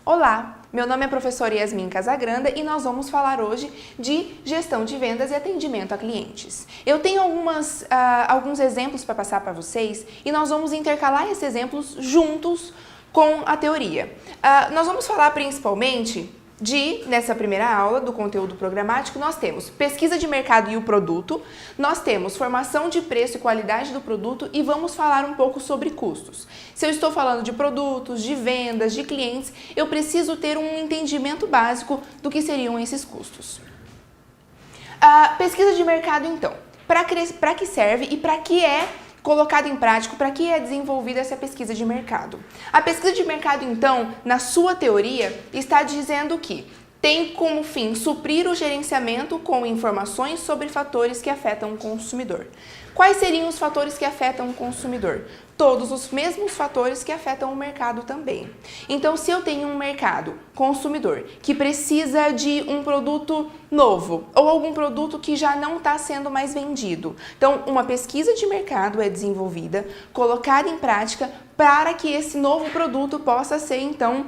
Olá, meu nome é professora Yasmin Casagranda e nós vamos falar hoje de gestão de vendas e atendimento a clientes. Eu tenho alguns exemplos para passar para vocês e nós vamos intercalar esses exemplos juntos com a teoria. Nós vamos falar principalmente nessa primeira aula do conteúdo programático, nós temos pesquisa de mercado e o produto, nós temos formação de preço e qualidade do produto e vamos falar um pouco sobre custos. Se eu estou falando de produtos, de vendas, de clientes, eu preciso ter um entendimento básico do que seriam esses custos. Pesquisa de mercado, então. Para que serve e para que é colocado em prática, para que é desenvolvida essa pesquisa de mercado? A pesquisa de mercado, então, na sua teoria, está dizendo que tem como fim suprir o gerenciamento com informações sobre fatores que afetam o consumidor. Quais seriam os fatores que afetam o consumidor? Todos os mesmos fatores que afetam o mercado também. Então, se eu tenho um mercado consumidor que precisa de um produto novo ou algum produto que já não está sendo mais vendido, então uma pesquisa de mercado é desenvolvida, colocada em prática para que esse novo produto possa ser, então,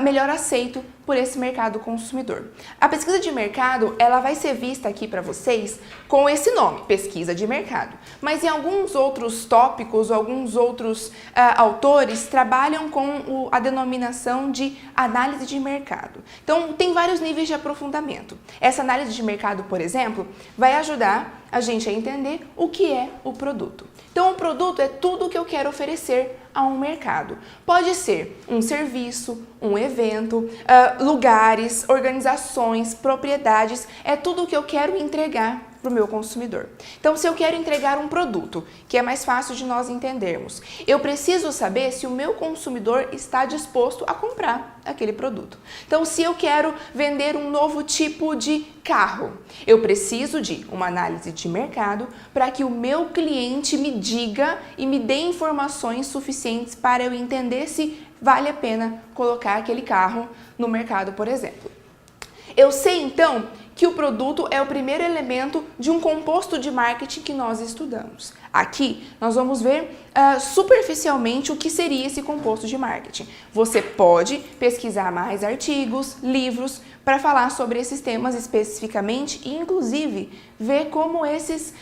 melhor aceito por esse mercado consumidor. A pesquisa de mercado, ela vai ser vista aqui para vocês com esse nome, pesquisa de mercado. Mas em alguns outros tópicos, alguns outros autores trabalham com a denominação de análise de mercado. Então, tem vários níveis de aprofundamento. Essa análise de mercado, por exemplo, vai ajudar a gente a entender o que é o produto. Então, o produto é tudo o que eu quero oferecer a um mercado. Pode ser um serviço, um evento, lugares, organizações, propriedades, é tudo o que eu quero entregar para o meu consumidor. Então, se eu quero entregar um produto, que é mais fácil de nós entendermos, eu preciso saber se o meu consumidor está disposto a comprar aquele produto. Então, se eu quero vender um novo tipo de carro, eu preciso de uma análise de mercado para que o meu cliente me diga e me dê informações suficientes para eu entender se vale a pena colocar aquele carro no mercado, por exemplo. Eu sei, então, que o produto é o primeiro elemento de um composto de marketing que nós estudamos. Aqui, nós vamos ver superficialmente o que seria esse composto de marketing. Você pode pesquisar mais artigos, livros, para falar sobre esses temas especificamente e, inclusive, ver como esses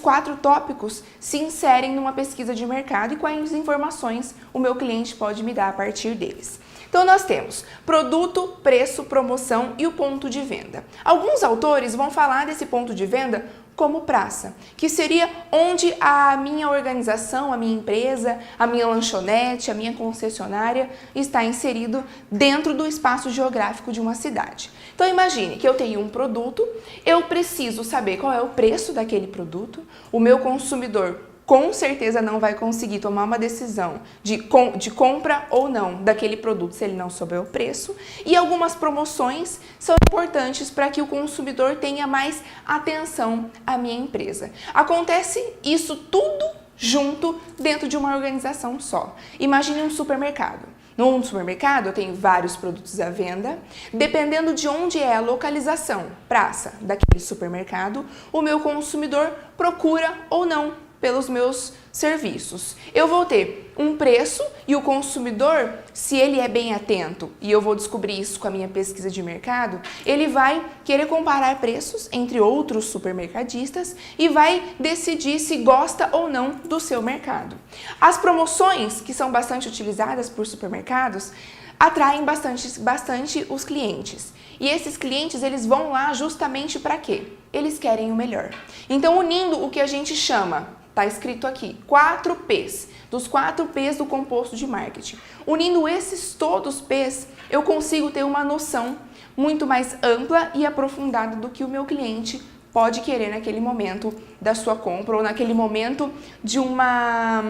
4 tópicos se inserem numa pesquisa de mercado e quais informações o meu cliente pode me dar a partir deles. Então, nós temos produto, preço, promoção e o ponto de venda. Alguns autores vão falar desse ponto de venda como praça, que seria onde a minha organização, a minha empresa, a minha lanchonete, a minha concessionária está inserido dentro do espaço geográfico de uma cidade. Então, imagine que eu tenho um produto, eu preciso saber qual é o preço daquele produto, o meu consumidor com certeza não vai conseguir tomar uma decisão de compra ou não daquele produto se ele não souber o preço. E algumas promoções são importantes para que o consumidor tenha mais atenção à minha empresa. Acontece isso tudo junto dentro de uma organização só. Imagine um supermercado. Num supermercado eu tenho vários produtos à venda, dependendo de onde é a localização, praça, daquele supermercado, o meu consumidor procura ou não pelos meus serviços. Eu vou ter um preço e o consumidor, se ele é bem atento, e eu vou descobrir isso com a minha pesquisa de mercado, ele vai querer comparar preços entre outros supermercadistas e vai decidir se gosta ou não do seu mercado. As promoções, que são bastante utilizadas por supermercados, atraem bastante os clientes. E esses clientes, eles vão lá justamente para quê? Eles querem o melhor. Então, unindo o que a gente chama, está escrito aqui, 4 P's, dos 4 P's do composto de marketing. Unindo esses todos P's, eu consigo ter uma noção muito mais ampla e aprofundada do que o meu cliente pode querer naquele momento da sua compra ou naquele momento de uma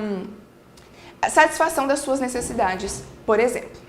satisfação das suas necessidades, por exemplo.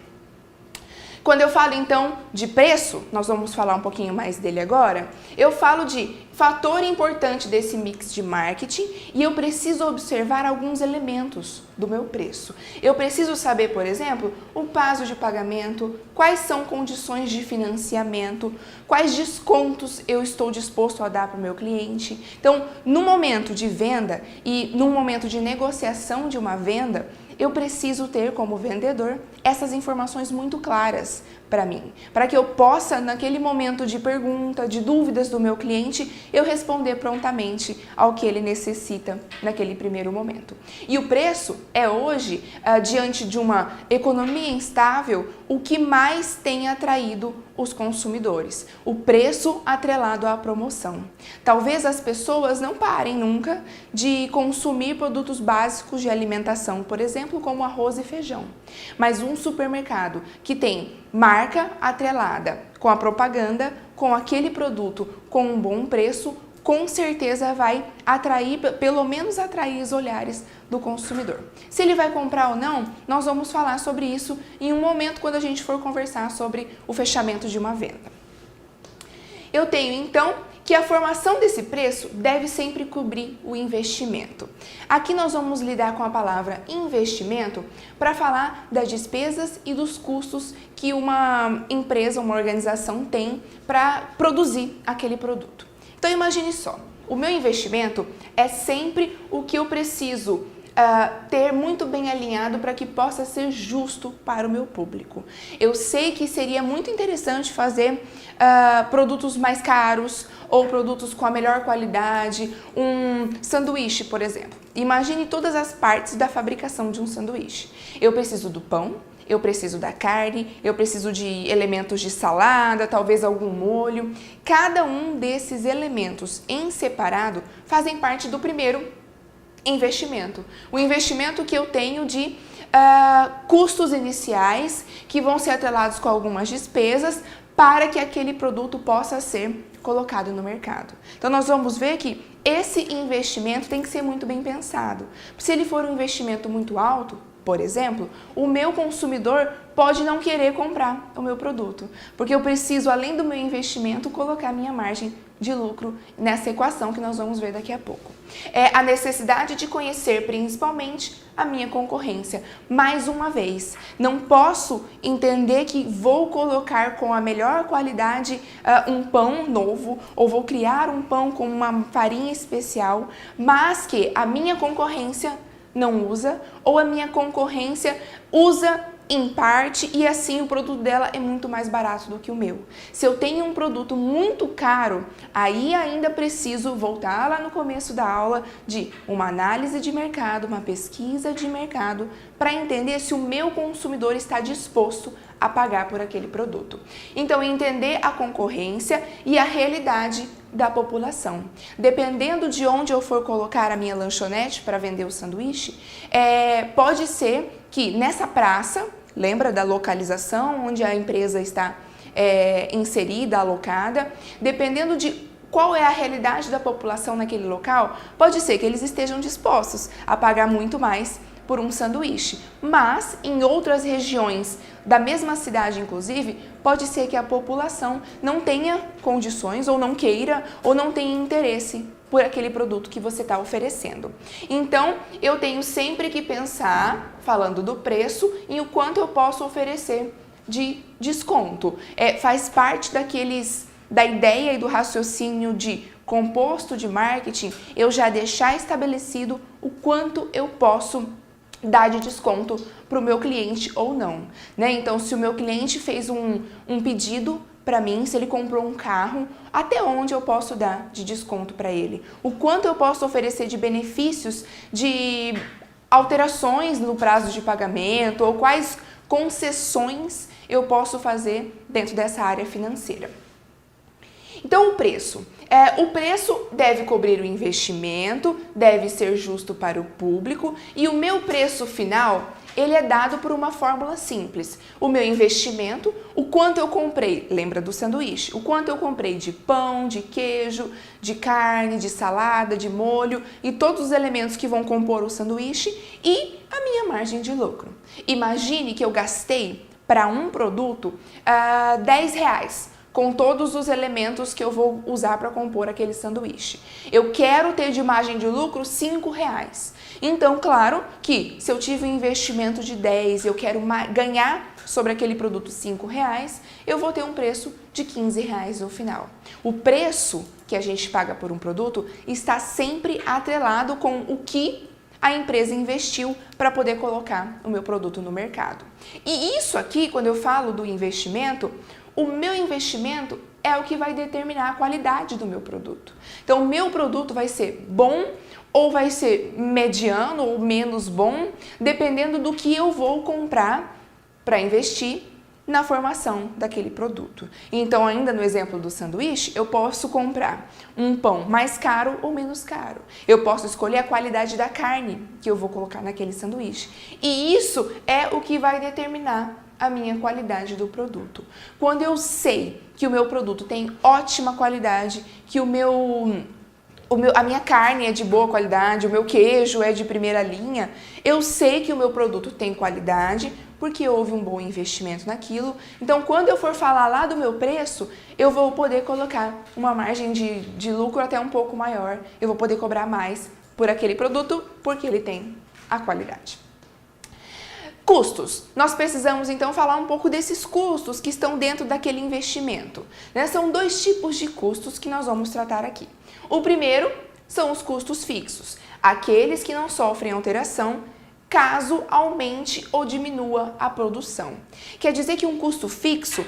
Quando eu falo, então, de preço, nós vamos falar um pouquinho mais dele agora, eu falo de fator importante desse mix de marketing e eu preciso observar alguns elementos do meu preço. Eu preciso saber, por exemplo, o prazo de pagamento, quais são condições de financiamento, quais descontos eu estou disposto a dar para o meu cliente. Então, no momento de venda e no momento de negociação de uma venda, eu preciso ter como vendedor essas informações muito claras para mim, para que eu possa, naquele momento de pergunta, de dúvidas do meu cliente, eu responder prontamente ao que ele necessita naquele primeiro momento. E o preço é hoje, diante de uma economia instável, o que mais tem atraído os consumidores. O preço atrelado à promoção. Talvez as pessoas não parem nunca de consumir produtos básicos de alimentação, por exemplo, como arroz e feijão. Mas um supermercado que tem marca atrelada com a propaganda, com aquele produto com um bom preço, com certeza vai atrair, pelo menos atrair os olhares do consumidor. Se ele vai comprar ou não, nós vamos falar sobre isso em um momento quando a gente for conversar sobre o fechamento de uma venda. Eu tenho então que a formação desse preço deve sempre cobrir o investimento. Aqui nós vamos lidar com a palavra investimento para falar das despesas e dos custos que uma empresa, uma organização tem para produzir aquele produto. Então imagine só, o meu investimento é sempre o que eu preciso ter muito bem alinhado para que possa ser justo para o meu público. Eu sei que seria muito interessante fazer produtos mais caros ou produtos com a melhor qualidade, um sanduíche, por exemplo. Imagine todas as partes da fabricação de um sanduíche. Eu preciso do pão, eu preciso da carne, eu preciso de elementos de salada, talvez algum molho. Cada um desses elementos em separado fazem parte do primeiro investimento. O investimento que eu tenho de custos iniciais que vão ser atrelados com algumas despesas para que aquele produto possa ser colocado no mercado. Então nós vamos ver que esse investimento tem que ser muito bem pensado. Se ele for um investimento muito alto, por exemplo, o meu consumidor pode não querer comprar o meu produto, porque eu preciso, além do meu investimento, colocar minha margem de lucro nessa equação que nós vamos ver daqui a pouco. É a necessidade de conhecer principalmente a minha concorrência. Mais uma vez, não posso entender que vou colocar com a melhor qualidade um pão novo ou vou criar um pão com uma farinha especial, mas que a minha concorrência não usa ou a minha concorrência usa em parte e assim o produto dela é muito mais barato do que o meu. Se eu tenho um produto muito caro, aí ainda preciso voltar lá no começo da aula de uma análise de mercado, uma pesquisa de mercado para entender se o meu consumidor está disposto a pagar por aquele produto. Então, entender a concorrência e a realidade da população. Dependendo de onde eu for colocar a minha lanchonete para vender o sanduíche, pode ser que nessa praça, lembra da localização onde a empresa está inserida, alocada, dependendo de qual é a realidade da população naquele local, pode ser que eles estejam dispostos a pagar muito mais por um sanduíche, mas em outras regiões da mesma cidade, inclusive, pode ser que a população não tenha condições ou não queira ou não tenha interesse por aquele produto que você está oferecendo. Então, eu tenho sempre que pensar, falando do preço, em o quanto eu posso oferecer de desconto. Faz parte da ideia e do raciocínio de composto de marketing, eu já deixar estabelecido o quanto eu posso dar de desconto para o meu cliente ou não, né? Então, se o meu cliente fez um pedido para mim, se ele comprou um carro, até onde eu posso dar de desconto para ele? O quanto eu posso oferecer de benefícios, de alterações no prazo de pagamento ou quais concessões eu posso fazer dentro dessa área financeira. Então, o preço. O preço deve cobrir o investimento, deve ser justo para o público e o meu preço final, ele é dado por uma fórmula simples. O meu investimento, o quanto eu comprei, lembra do sanduíche, o quanto eu comprei de pão, de queijo, de carne, de salada, de molho e todos os elementos que vão compor o sanduíche e a minha margem de lucro. Imagine que eu gastei para um produto R$10. Com todos os elementos que eu vou usar para compor aquele sanduíche. Eu quero ter de margem de lucro R$5. Então, claro que se eu tive um investimento de 10, eu quero ganhar sobre aquele produto R$5, eu vou ter um preço de R$15 no final. O preço que a gente paga por um produto está sempre atrelado com o que a empresa investiu para poder colocar o meu produto no mercado. E isso aqui, quando eu falo do investimento, o meu investimento é o que vai determinar a qualidade do meu produto. Então, o meu produto vai ser bom ou vai ser mediano ou menos bom, dependendo do que eu vou comprar para investir na formação daquele produto. Então, ainda no exemplo do sanduíche, eu posso comprar um pão mais caro ou menos caro. Eu posso escolher a qualidade da carne que eu vou colocar naquele sanduíche. E isso é o que vai determinar a minha qualidade do produto. Quando eu sei que o meu produto tem ótima qualidade, que a minha carne é de boa qualidade, o meu queijo é de primeira linha, eu sei que o meu produto tem qualidade porque houve um bom investimento naquilo. Então, quando eu for falar lá do meu preço, eu vou poder colocar uma margem de lucro até um pouco maior. Eu vou poder cobrar mais por aquele produto porque ele tem a qualidade. Custos. Nós precisamos então falar um pouco desses custos que estão dentro daquele investimento, né? São dois tipos de custos que nós vamos tratar aqui. O primeiro são os custos fixos, aqueles que não sofrem alteração caso aumente ou diminua a produção. Quer dizer que um custo fixo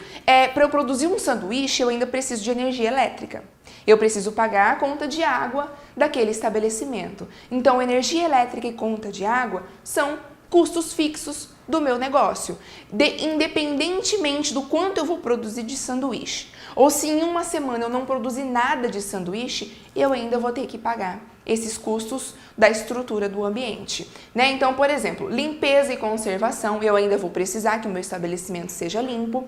para eu produzir um sanduíche, eu ainda preciso de energia elétrica. Eu preciso pagar a conta de água daquele estabelecimento. Então, energia elétrica e conta de água são custos fixos do meu negócio, independentemente do quanto eu vou produzir de sanduíche. Ou se em uma semana eu não produzir nada de sanduíche, eu ainda vou ter que pagar esses custos da estrutura do ambiente, né? Então, por exemplo, limpeza e conservação, eu ainda vou precisar que o meu estabelecimento seja limpo.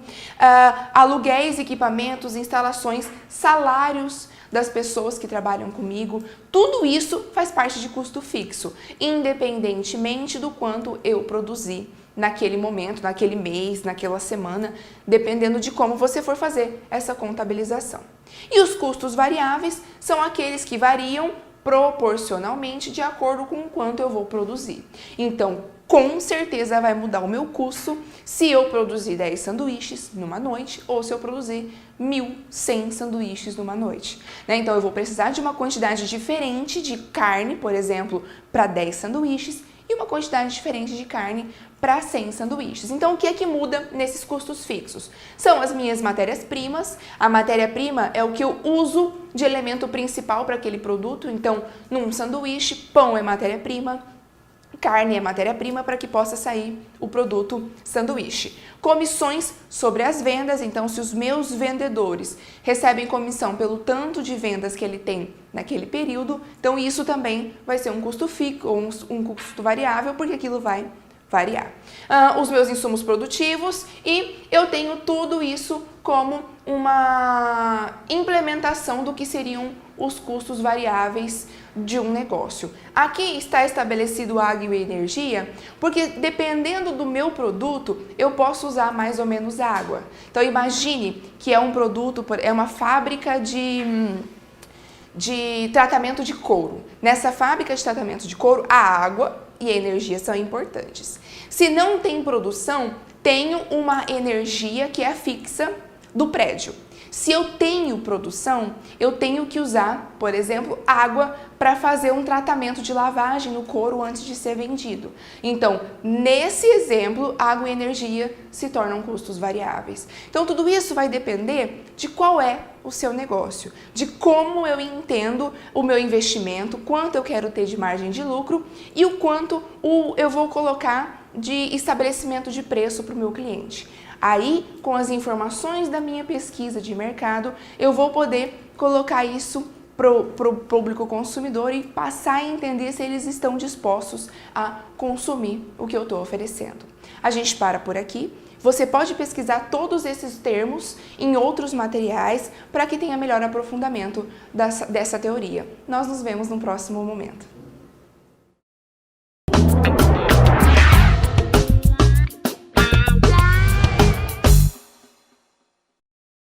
Aluguéis, equipamentos, instalações, salários das pessoas que trabalham comigo, tudo isso faz parte de custo fixo, independentemente do quanto eu produzi naquele momento, naquele mês, naquela semana, dependendo de como você for fazer essa contabilização. E os custos variáveis são aqueles que variam proporcionalmente de acordo com o quanto eu vou produzir. Então, com certeza vai mudar o meu custo se eu produzir 10 sanduíches numa noite ou se eu produzir 1.100 sanduíches numa noite, né? Então, eu vou precisar de uma quantidade diferente de carne, por exemplo, para 10 sanduíches e uma quantidade diferente de carne para 100 sanduíches. Então, o que é que muda nesses custos fixos? São as minhas matérias-primas. A matéria-prima é o que eu uso de elemento principal para aquele produto. Então, num sanduíche, pão é matéria-prima, carne é matéria-prima para que possa sair o produto sanduíche. Comissões sobre as vendas, então se os meus vendedores recebem comissão pelo tanto de vendas que ele tem naquele período, então isso também vai ser um custo fixo ou um custo variável, porque aquilo vai variar. Os meus insumos produtivos, e eu tenho tudo isso como uma implementação do que seriam os custos variáveis de um negócio. Aqui está estabelecido água e energia, porque dependendo do meu produto, eu posso usar mais ou menos água. Então imagine que é um produto, é uma fábrica de tratamento de couro. Nessa fábrica de tratamento de couro, a água e a energia são importantes. Se não tem produção, tenho uma energia que é fixa do prédio. Se eu tenho produção, eu tenho que usar, por exemplo, água para fazer um tratamento de lavagem no couro antes de ser vendido. Então, nesse exemplo, água e energia se tornam custos variáveis. Então, tudo isso vai depender de qual é o seu negócio, de como eu entendo o meu investimento, quanto eu quero ter de margem de lucro e o quanto eu vou colocar de estabelecimento de preço para o meu cliente. Aí, com as informações da minha pesquisa de mercado, eu vou poder colocar isso para o público consumidor e passar a entender se eles estão dispostos a consumir o que eu estou oferecendo. A gente para por aqui. Você pode pesquisar todos esses termos em outros materiais para que tenha melhor aprofundamento dessa teoria. Nós nos vemos no próximo momento.